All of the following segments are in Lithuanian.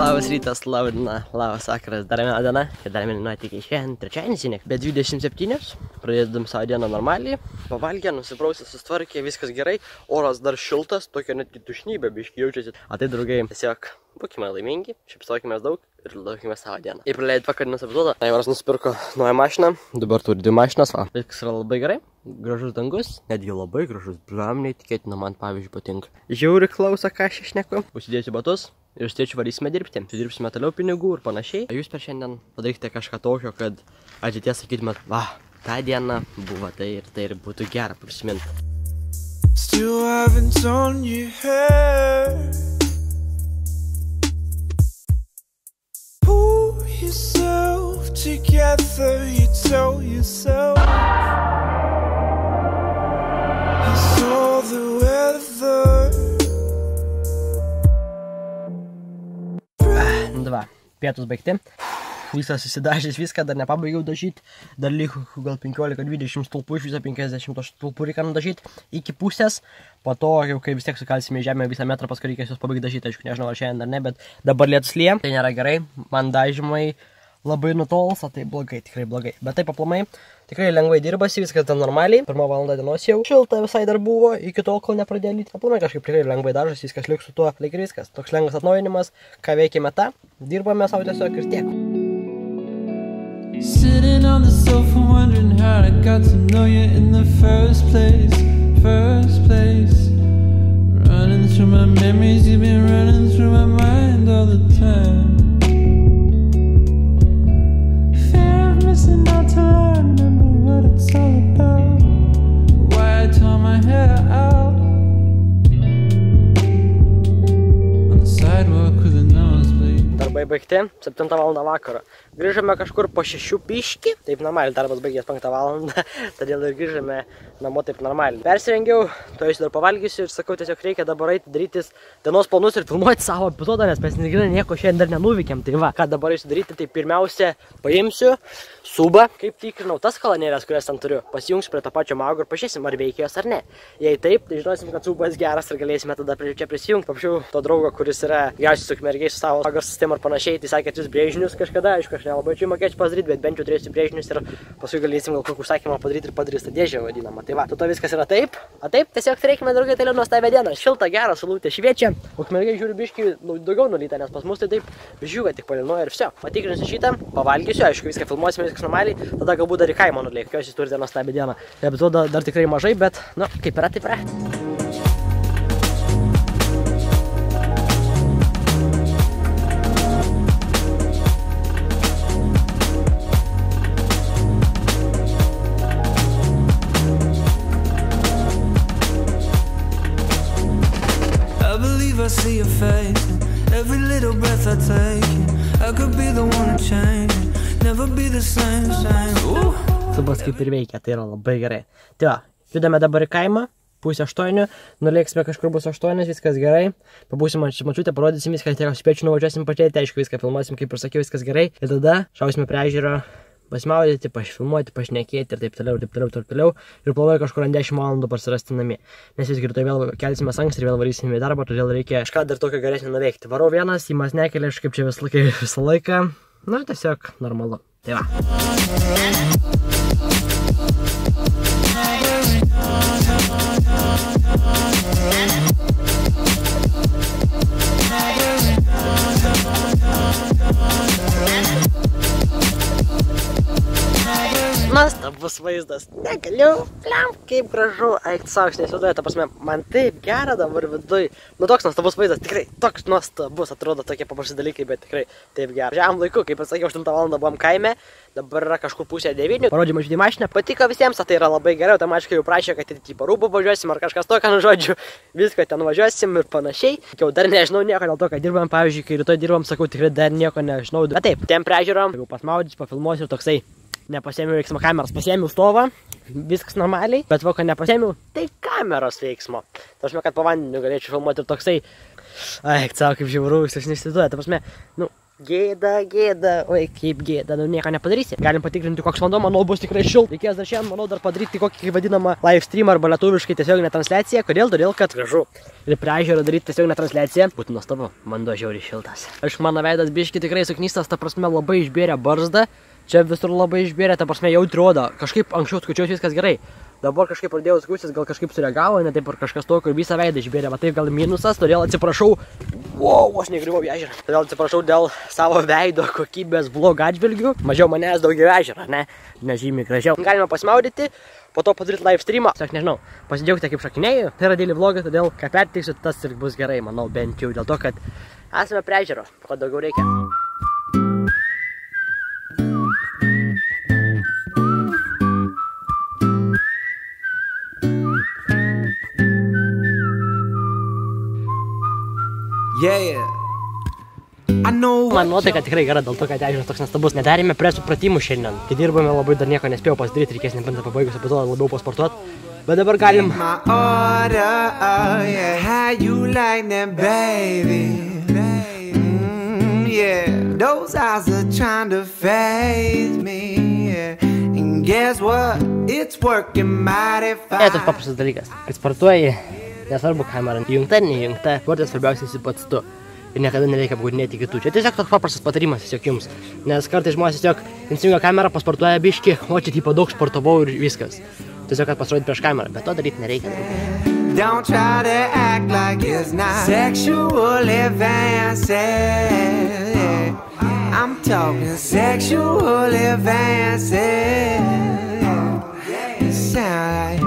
Labas rytas, laba diena, labas vakaras, dar viena diena, ir dar viena nuotykiai šiandien, trečiadienis, be 27, pradėdam savo dieną normaliai, pavalgė, nusiprausė, sustvarkė, viskas gerai, oras dar šiltas, tokia netgi tušnybė, biškai jaučiasi. A tai, draugai, tiesiog būkime laimingi, šypsokime daug ir laukime savo dieną. Ir praleidžiu vakarinius epizodą, Aivaras nusipirko naują mašiną, dabar turi 2 mašinas, va. Viskas yra labai gerai, gražus dangus, netgi labai gražus, blam, neįtikėtina, man pavyzdžiui patinka. Žiauri klauso, ką aš šneku, užsidėsiu batus. Ir su tėčiu varysime dirbti. Dirbsime toliau pinigų ir panašiai. Jūs per šiandien padarykite kažką tokio, kad ateityje sakytumėt, va, tą dieną buvo tai ir būtų gera prisiminti. Still haven't done your hair. Pull yourself together, you tell yourself. I saw the weather. Va, pietus baigti. Visas susidažęs viską, dar nepabaigiau dažyti. Dar liko gal 15-20 stulpų, iš viso 50 stulpų reikia nudažyti iki pusės. Po to, jau kai vis tiek sukalsime į žemę visą metrą, paskui reikės juos pabaigti dažyti. Aišku, nežinau ar šiandien ar ne, bet dabar lietus lyja. Tai nėra gerai, man dažymai labai nutolsa, tai blogai, tikrai blogai. Bet taip aplamai, tikrai lengvai dirbasi, viskas ten normaliai. 1 valanda dienos jau šilta visai dar buvo, iki tol, kol nepradėjo lyti. Aplamai kažkaip tikrai lengvai dažasi, viskas liks su tuo, lyg ir viskas. Toks lengvas atnaujinimas, ką veikime tą, dirbame savo tiesiog ir tiek. Sitting on the sofa wondering how I got to know you in the first place. Running through my memories, you've been running through my mind all the time. Not to remember what it's all about. Why I tore my hair out on the sidewalk with a nosebleed. Darbai baigti, 7 val. Vakaro. Grįžome kažkur po 6 piški. Taip normaliai, darbas baigės 5 val. Todėl ir grįžome namo taip normaliai. Persirengiau, to dar pavalgysiu ir sakau, tiesiog reikia dabar eiti darytis dienos planus ir filmuoti savo epizodą, nes mes nieko šiandien dar nenuveikėm. Tai va, ką dabar eisiu daryti, tai pirmiausia paimsiu subą, kaip tikrinau tas kolonėlės, kurias ten turiu. Pasijungsiu prie to pačio maugo ir pažiūrėsim, ar veikia jos ar ne. Jei taip, tai žinosim, kad subas geras ir galėsime tada prie čia prisijungti. Paprašiau to draugo, kuris yra geriausias su ukmergiais su savo maugo sistema ir panašiai, tai sakė, jūs brėžinius kažkada, aišku, aš nelabai čia mokėčiau padaryti, bet bent jau turėsiu brėžinius ir paskui galėsim gal kokį užsakymą padaryti ir padarys tą dėžę vadinamą. Tai va, to viskas yra taip. O taip, tiesiog reikime, draugai, toliau nuostabią dieną. Šilta, gera, saulutė šviečia. Ukmergiai žiūri biškį daugiau nulyta, nes pas mus tai taip žiūga tik palinuoja ir viso. Patikrinsiu šitą, pavalgysiu, aišku, viską filmuosime, viskas normaliai, tada galbūt dar į kaimą nulėk, jos jūs turite nuostabią dieną. Epizodo dar tikrai mažai, bet, nu, kaip yra, taip yra. I see your face, every little breath I take, I could be the one to change, never be the same. Subas kaip ir veikia, tai yra labai gerai. Tai va, judame dabar į kaimą, 7:30, nulėksime kažkur bus 8, viskas gerai. Pabūsim mačiutę, parodysim viską, tiek spėčių nuvažiuosim pačiai, tai aišku viską filmuosim, kaip ir sakiau, viskas gerai. Ir tada šausime prie ežero, pasimaudyti, pašfilmuoti, pašnekėti ir taip toliau. Ir planuoju kažkur ant 10 valandų parsirasti namie. Nes visgi rytoj vėl kelsime anksti ir vėl varysime į darbą, todėl reikia kažką dar tokio geresnio nuveikti. Varau vienas, įmas nekelia, aš kaip čia visą laiką. Nu, tiesiog normalu. Tai va. Nuostabus vaizdas. Negaliu, pliam, kaip gražu. Eik, sauks, neįsivaizduoju, ta prasme, man taip gera dabar viduj. Nu, toks nuostabus vaizdas, tikrai, toks nuostabus, atrodo tokie paprasti dalykai, bet tikrai taip gera. Žiam laiku, kaip pasakiau, 8 val. Buvom kaime, dabar yra kažkur 8:30. Parodžiu mažyti mašiną, patiko visiems, tai yra labai gerai, automatiškai jau prašė, kad į Parūbą važiuosim ar kažkas tokio, nu žodžiu, viską ten važiuosim ir panašiai. Jau dar nežinau nieko dėl to, kad dirbam, pavyzdžiui, kai rytoj dirbam, sakau, tikrai dar nieko nežinau. Bet taip, ten priežiūrom, jau pasmaudys, pafilmuosiu ir toksai. Nepasėmiau veiksmo kameros, pasėmiau stovą, viskas normaliai, bet va, kad nepasėmiau, tai kameros veiksmo. Ta prasme, kad po vandeniu galėčiau filmuoti ir toksai, ai, savo kaip žiaurus, aš neįsivaizduoju, ta prasme, nu, Gėda, oi kaip gėda, nu nieko nepadarysi. Galim patikrinti, koks vanduo, manau, bus tikrai šilta. Reikės dar šiandien, manau, dar padaryti kokį vadinamą live stream arba lietuviškai tiesioginę transliaciją. Kodėl? Todėl, kad gražu. Ir prie ežero daryti tiesioginę transliaciją. Būtų nuostabu, vanduo žiauriai šiltas. Aš mano veidas biški tikrai suknystas, ta prasme labai išbėrė barzdą. Čia visur labai išbėrė, ta prasme jau atrodo. Kažkaip anksčiau skučiausi viskas gerai. Dabar kažkaip pradėjau skūstis, gal kažkaip sureagavo, ne taip ar kažkas tokio ir visą veidą išbėrė, va taip gal minusas, todėl atsiprašau. Wow, aš negriuvau į ežerą. Todėl atsiprašau dėl savo veido kokybės blogų atžvilgių. Mažiau manęs, daugiau ežerą, ne? Nežymiai gražiau. Galime pasimaudyti, po to padaryti live streamą. Aš nežinau, pasidžiaugti kaip šokinėjau. Tai yra daily vlogas, todėl ką perteiksiu, tas ir bus gerai, manau, bent jau dėl to, kad esame prie ežero, ko daugiau reikia. Man nuotaika tikrai gera dėl to, kad ežeras toks nestabus. Nedarėme prie supratimų šiandien. Kai dirbame labai dar nieko nespėjau pasidaryti, reikės nebent pabaigus epizodą labiau pasportuoti. Bet dabar galim. Tas paprastas dalykas. Kai sportuoji, nesvarbu kamera įjungta, neįjungta, sportas svarbiausia esi pats tu. Ir niekada nereikia apgaudinėti kitų. Čia tiesiog toks paprastas patarimas tiesiog jums. Nes kartais žmonės tiesiog įsijungia kamerą, pasportuoja biškį, o čia tipo daug sportavau ir viskas. Tiesiog kad pasirodyti prieš kamerą, bet to daryti nereikia. Don't try to act like it's not sexual advances. I'm talking sexual advances. Sound like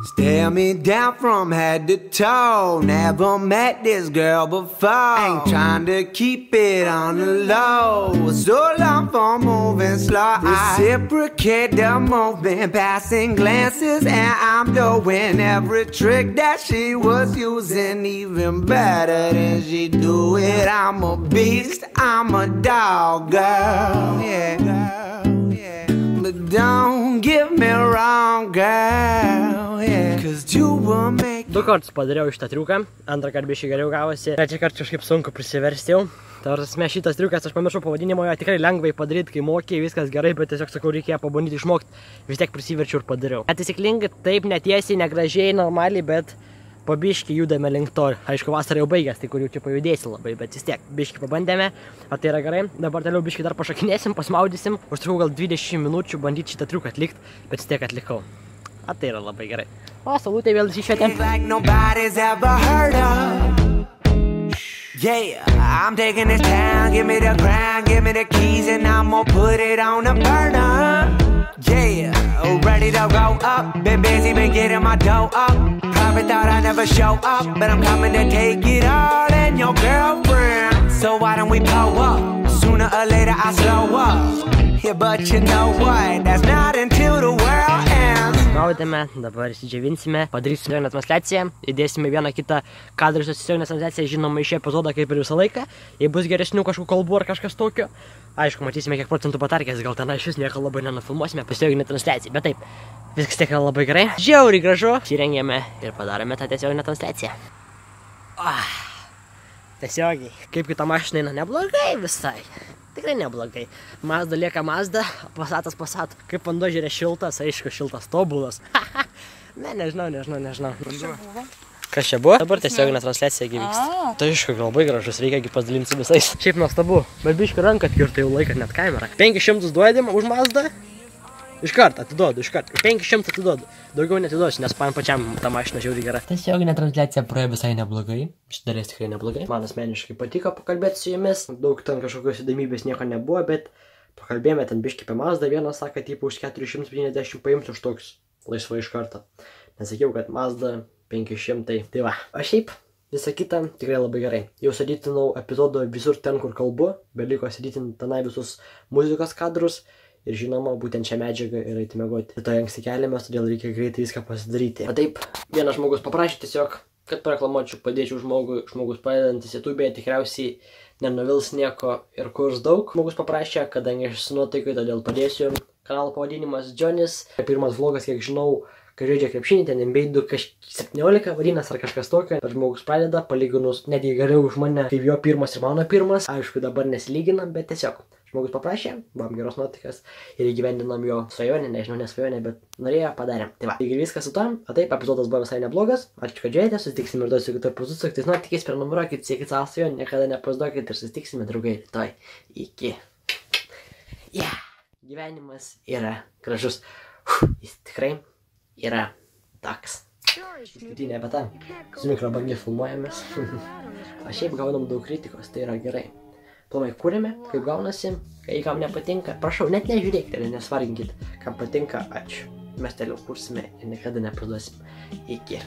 Stare me down from head to toe. Never met this girl before. Ain't trying to keep it on the low. So long for moving slow. Reciprocate the movement, passing glances, and I'm doing every trick that she was using, even better than she do it. I'm a beast, I'm a dog, girl, yeah. But don't get me wrong, girl, yeah. Du kartus padariau šitą triuką, antrą kartą biškai geriau gavosi, trečią kartą kažkaip sunku prisiversti jau. Tarsi šitas triukas, aš pamiršau pavadinimo, jo tikrai lengvai padaryti, kai mokiai, viskas gerai, bet tiesiog sakau, reikėjo pabandyti išmokti, vis tiek prisiverčiau ir padariau. Netaisyklingai, taip netiesiai, negražiai, normaliai, bet po biškį judame link to. Aišku, vasarą jau baigęs, tai kur jau čia pajudėsi labai, bet vis tiek biškį pabandėme, o tai yra gerai. Dabar toliau biškį dar pašokinėsim, pasmaudysim, užtrukau gal 20 minučių bandyti šitą triuką atlikti, bet vis tiek atlikau. O tai yra labai gerai. O, saulutė vėl iššvietė. Yeah, I'm taking this town, give me the crown, give me the keys, and I'm gonna put it on the burner. Yeah, ready to go up, been busy, been getting my dough up. Probably thought I'd never show up, but I'm coming to take it all and your girlfriend. So why don't we pull up, sooner or later I slow up. Yeah, but you know what, that's not until the world ends. Maudėme, dabar įsidžiavinsime, padarysime tiesioginę transliaciją, įdėsime vieną kitą kadrą su tiesioginę transliaciją, žinoma, iš epizodą kaip ir visą laiką. Jei bus geresnių kažkokių kalbų ar kažkas tokio, aišku, matysime kiek procentų patarkės, gal ten iš vis nieko labai nenufilmuosime tiesioginę transliaciją, bet taip, viskas tiek yra labai gerai. Žiauriai gražu, įsirengėme ir padarėme tą tiesioginę transliaciją. Tiesiogiai, kaip kita mašina eina, neblogai visai. Tikrai neblogai. Mazda lieka Mazda, Passatas Passat. Kaip vanduo žiūrė šiltas, aišku, šiltas, tobulas. Ne, nežinau. Kas čia buvo? Dabar tiesioginė transliacija vyksta. Tai aišku, labai gražus, reikia pasidalinti su visais. Šiaip nuostabu, bet biškai ranką atkirtai jau laiką net kamerą. 500 duodėm už Mazdą. Iškart atiduodu, 500 atiduodu. Daugiau netiduosiu, nes man pačiam ta mašina žiauriai gera. Tiesioginė transliacija praėjo visai neblogai. Šitą tikrai neblogai. Man asmeniškai patiko pakalbėti su jumis. Daug ten kažkokios įdomybės nieko nebuvo, bet pakalbėjome ten biškį apie Mazdą. Vienas sako, tipo už 450 paimti už toks laisvai iš karto. Nesakiau, kad Mazda 500. Tai va. O šiaip visa kita tikrai labai gerai. Jau saditinau epizodą visur ten, kur kalbu. Beliko saditinti tenai visus muzikos kadrus. ir žinoma, būtent šią medžiagą ir eiti miegoti. Rytoj anksti keliamės, todėl reikia greitai viską pasidaryti. O taip, vienas žmogus paprašė tiesiog, kad pareklamuočiau, padėčiau žmogus padedantis YouTube'e, tikriausiai nenuvils nieko ir kurs daug. Žmogus paprašė, kadangi aš su nuotaikai, todėl padėsiu. Kanalo pavadinimas Jonis. Pirmas vlogas, kiek žinau, kai žaidžia krepšinį, ten NBA 2K17 vadinas ar kažkas tokio. Bet žmogus pradeda, palyginus netgi geriau už mane, kaip jo pirmas ir mano pirmas. Aišku, dabar nesilygina, bet tiesiog žmogus paprašė, buvom geros nuotaikas ir įgyvendinam jo svajonę, nežinau, ne svajonę, bet norėjo, padarėm. Tai va, taigi viskas su tom, o taip, epizodas buvo visai neblogas. Ačiū, kad žiūrėjote, susitiksim ir su kitu epizodu, saktis, nu, tikės prenumeruokit, siekit savo svajonę, niekada nepasiduokit ir susitiksime, draugai, rytoj. Iki. Gyvenimas yra gražus. Jis tikrai yra toks. Paskutinė beta. Su mikrobangiu filmuojamės. O šiaip gaunam daug kritikos, tai yra gerai. Planai kūrėme, kaip gaunasi, kai kam nepatinka. Prašau, net nežiūrėkite ir nesvarginkit, kam patinka, ačiū. Mes toliau kursime ir niekada nepasiduosim. Iki.